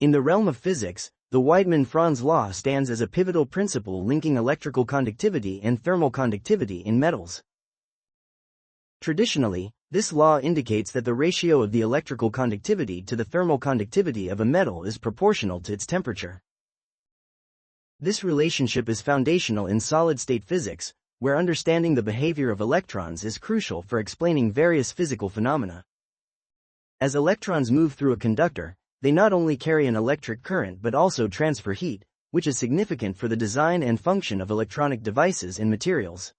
In the realm of physics, the Weidmann-Franz law stands as a pivotal principle linking electrical conductivity and thermal conductivity in metals. Traditionally, this law indicates that the ratio of the electrical conductivity to the thermal conductivity of a metal is proportional to its temperature. This relationship is foundational in solid-state physics, where understanding the behavior of electrons is crucial for explaining various physical phenomena. As electrons move through a conductor, they not only carry an electric current but also transfer heat, which is significant for the design and function of electronic devices and materials.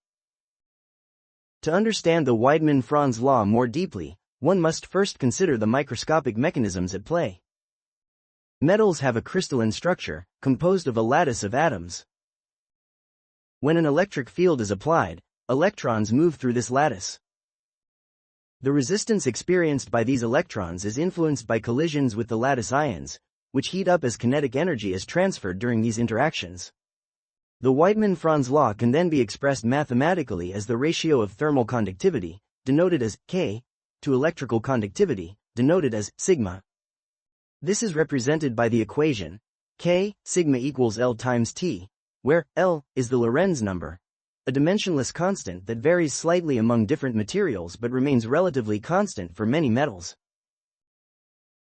To understand the Weidmann-Franz law more deeply, one must first consider the microscopic mechanisms at play. Metals have a crystalline structure, composed of a lattice of atoms. When an electric field is applied, electrons move through this lattice. The resistance experienced by these electrons is influenced by collisions with the lattice ions, which heat up as kinetic energy is transferred during these interactions. The Weidmann-Franz law can then be expressed mathematically as the ratio of thermal conductivity, denoted as K, to electrical conductivity, denoted as sigma. This is represented by the equation K, sigma equals L times T, where L is the Lorentz number, a dimensionless constant that varies slightly among different materials but remains relatively constant for many metals.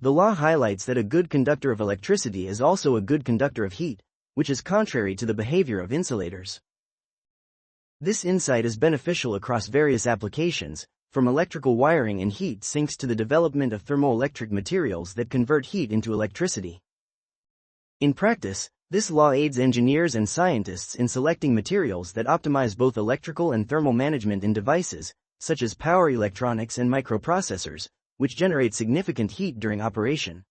The law highlights that a good conductor of electricity is also a good conductor of heat, which is contrary to the behavior of insulators. This insight is beneficial across various applications, from electrical wiring and heat sinks to the development of thermoelectric materials that convert heat into electricity. In practice, this law aids engineers and scientists in selecting materials that optimize both electrical and thermal management in devices, such as power electronics and microprocessors, which generate significant heat during operation.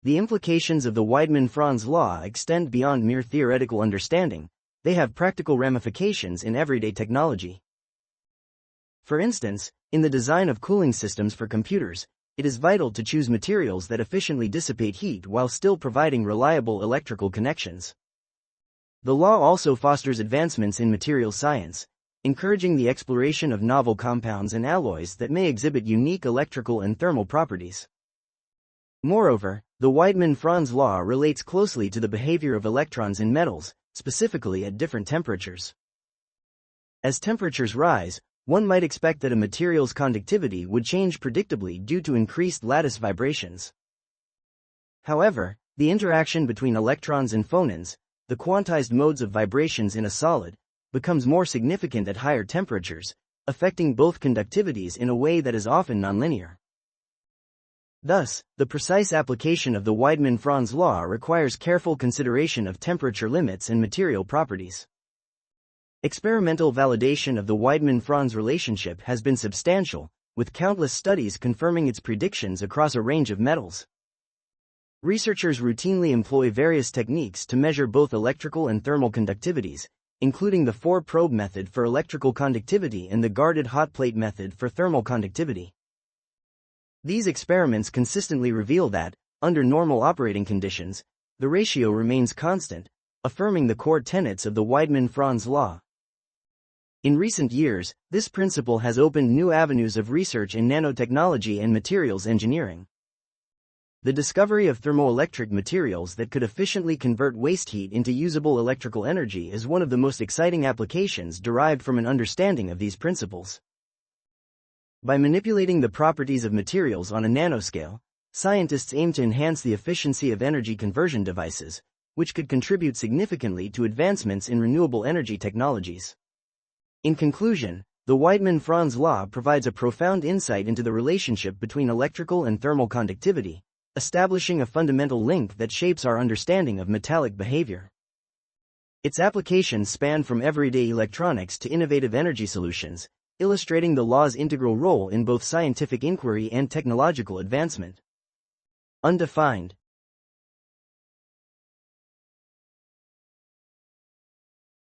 The implications of the Weidmann-Franz law extend beyond mere theoretical understanding. They have practical ramifications in everyday technology. For instance, in the design of cooling systems for computers, it is vital to choose materials that efficiently dissipate heat while still providing reliable electrical connections. The law also fosters advancements in materials science, encouraging the exploration of novel compounds and alloys that may exhibit unique electrical and thermal properties. Moreover, the Weidmann-Franz law relates closely to the behavior of electrons in metals, specifically at different temperatures. As temperatures rise, one might expect that a material's conductivity would change predictably due to increased lattice vibrations. However, the interaction between electrons and phonons, the quantized modes of vibrations in a solid, becomes more significant at higher temperatures, affecting both conductivities in a way that is often nonlinear. Thus, the precise application of the Weidmann-Franz law requires careful consideration of temperature limits and material properties. Experimental validation of the Weidmann-Franz relationship has been substantial, with countless studies confirming its predictions across a range of metals. Researchers routinely employ various techniques to measure both electrical and thermal conductivities, including the 4-probe method for electrical conductivity and the guarded hot plate method for thermal conductivity. These experiments consistently reveal that, under normal operating conditions, the ratio remains constant, affirming the core tenets of the Weidmann-Franz law. In recent years, this principle has opened new avenues of research in nanotechnology and materials engineering. The discovery of thermoelectric materials that could efficiently convert waste heat into usable electrical energy is one of the most exciting applications derived from an understanding of these principles. By manipulating the properties of materials on a nanoscale, scientists aim to enhance the efficiency of energy conversion devices, which could contribute significantly to advancements in renewable energy technologies. In conclusion, the Weidmann-Franz law provides a profound insight into the relationship between electrical and thermal conductivity, establishing a fundamental link that shapes our understanding of metallic behavior. Its applications span from everyday electronics to innovative energy solutions, illustrating the law's integral role in both scientific inquiry and technological advancement. Undefined.